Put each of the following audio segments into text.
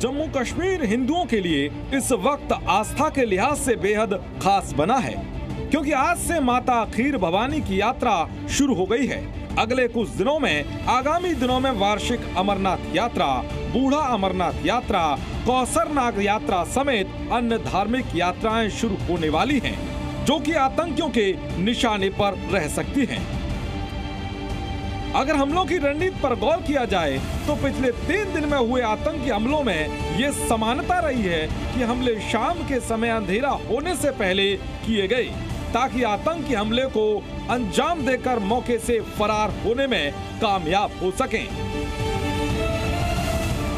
जम्मू कश्मीर हिंदुओं के लिए इस वक्त आस्था के लिहाज से बेहद खास बना है, क्योंकि आज से माता खीर भवानी की यात्रा शुरू हो गई है। अगले कुछ दिनों में, आगामी दिनों में वार्षिक अमरनाथ यात्रा, बूढ़ा अमरनाथ यात्रा, कौसरनाग यात्रा समेत अन्य धार्मिक यात्राएं शुरू होने वाली हैं, जो कि आतंकियों के निशाने पर रह सकती हैं। अगर हमलों की रणनीति पर गौर किया जाए तो पिछले 3 दिन में हुए आतंकी हमलों में ये समानता रही है कि हमले शाम के समय अंधेरा होने से पहले किए गए, ताकि आतंकी हमले को अंजाम देकर मौके से फरार होने में कामयाब हो सकें।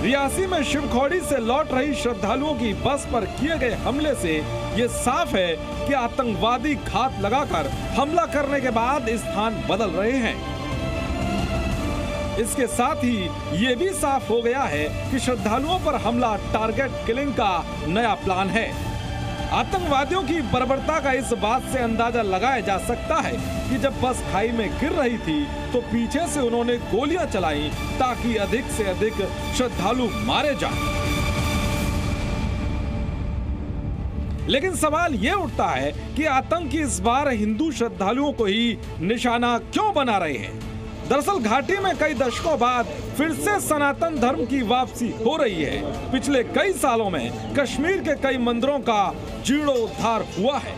रियासी में शिवखोड़ी से लौट रही श्रद्धालुओं की बस पर किए गए हमले से ये साफ है कि आतंकवादी घात लगाकर हमला करने के बाद स्थान बदल रहे हैं। इसके साथ ही ये भी साफ हो गया है कि श्रद्धालुओं पर हमला टारगेट किलिंग का नया प्लान है। आतंकवादियों की बर्बरता का इस बात से अंदाजा लगाया जा सकता है कि जब बस खाई में गिर रही थी तो पीछे से उन्होंने गोलियां चलाई ताकि अधिक से अधिक श्रद्धालु मारे जाएं। लेकिन सवाल ये उठता है कि आतंकी इस बार हिंदू श्रद्धालुओं को ही निशाना क्यों बना रहे हैं। दरअसल घाटी में कई दशकों बाद फिर से सनातन धर्म की वापसी हो रही है। पिछले कई सालों में कश्मीर के कई मंदिरों का जीर्णोद्धार हुआ है,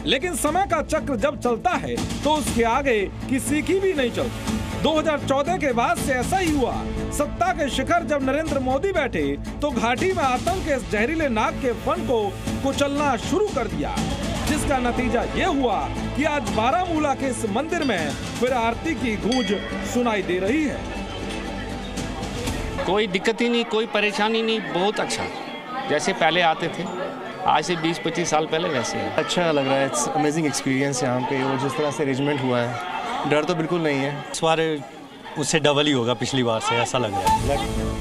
लेकिन समय का चक्र जब चलता है तो उसके आगे किसी की भी नहीं चलती। 2014 के बाद से ऐसा ही हुआ। सत्ता के शिखर जब नरेंद्र मोदी बैठे तो घाटी में आतंक के इस जहरीले नाग के फन को कुचलना शुरू कर दिया, जिसका नतीजा ये हुआ कि आज बारामूला के इस मंदिर में फिर आरती की गूंज सुनाई दे रही है। कोई दिक्कत ही नहीं, कोई परेशानी नहीं, बहुत अच्छा, जैसे पहले आते थे आज से 20-25 साल पहले वैसे है। अच्छा लग रहा है, इट्स अमेजिंग एक्सपीरियंस यहाँ पे। और जिस तरह से अरेंजमेंट हुआ है, डर तो बिल्कुल नहीं है। इस बार उससे डबल ही होगा पिछली बार से, ऐसा लग रहा है।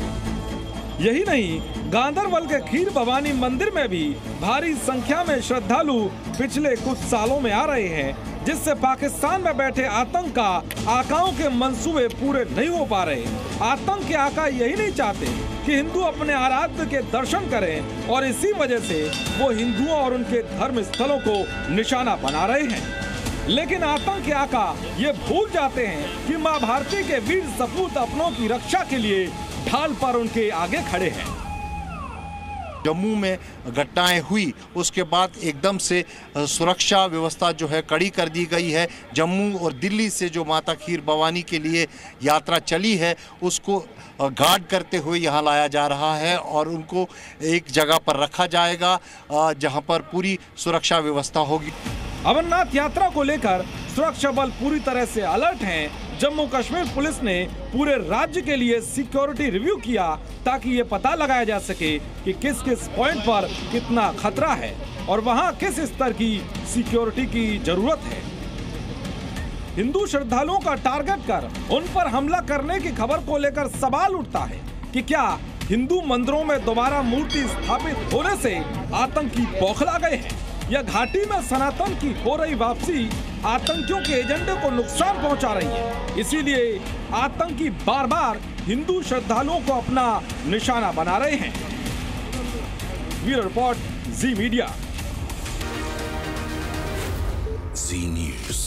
यही नहीं, गांदरबल के खीर भवानी मंदिर में भी भारी संख्या में श्रद्धालु पिछले कुछ सालों में आ रहे हैं, जिससे पाकिस्तान में बैठे आतंक का आकाओं के मंसूबे पूरे नहीं हो पा रहे। आतंक के आका यही नहीं चाहते कि हिंदू अपने आराध्य के दर्शन करें, और इसी वजह से वो हिंदुओं और उनके धर्म स्थलों को निशाना बना रहे हैं। लेकिन आतंक के आका ये भूल जाते हैं कि माँ भारती के वीर सपूत अपनों की रक्षा के लिए ढाल पर उनके आगे खड़े हैं। जम्मू में घटनाएं हुई उसके बाद एकदम से सुरक्षा व्यवस्था जो है कड़ी कर दी गई है। जम्मू और दिल्ली से जो माता खीर भवानी के लिए यात्रा चली है उसको गार्ड करते हुए यहाँ लाया जा रहा है और उनको एक जगह पर रखा जाएगा जहाँ पर पूरी सुरक्षा व्यवस्था होगी। अमरनाथ यात्रा को लेकर सुरक्षा बल पूरी तरह से अलर्ट हैं। जम्मू कश्मीर पुलिस ने पूरे राज्य के लिए सिक्योरिटी रिव्यू किया ताकि ये पता लगाया जा सके कि किस किस पॉइंट पर कितना खतरा है और वहां किस स्तर की सिक्योरिटी की जरूरत है। हिंदू श्रद्धालुओं का टारगेट कर उन पर हमला करने की खबर को लेकर सवाल उठता है कि क्या हिंदू मंदिरों में दोबारा मूर्ति स्थापित होने से आतंकी बौखला गए हैं, या घाटी में सनातन की हो रही वापसी आतंकियों के एजेंडे को नुकसान पहुंचा रही है। इसीलिए आतंकी बार बार हिंदू श्रद्धालुओं को अपना निशाना बना रहे हैं। ब्यूरो रिपोर्ट, जी मीडिया। जी न्यूज़।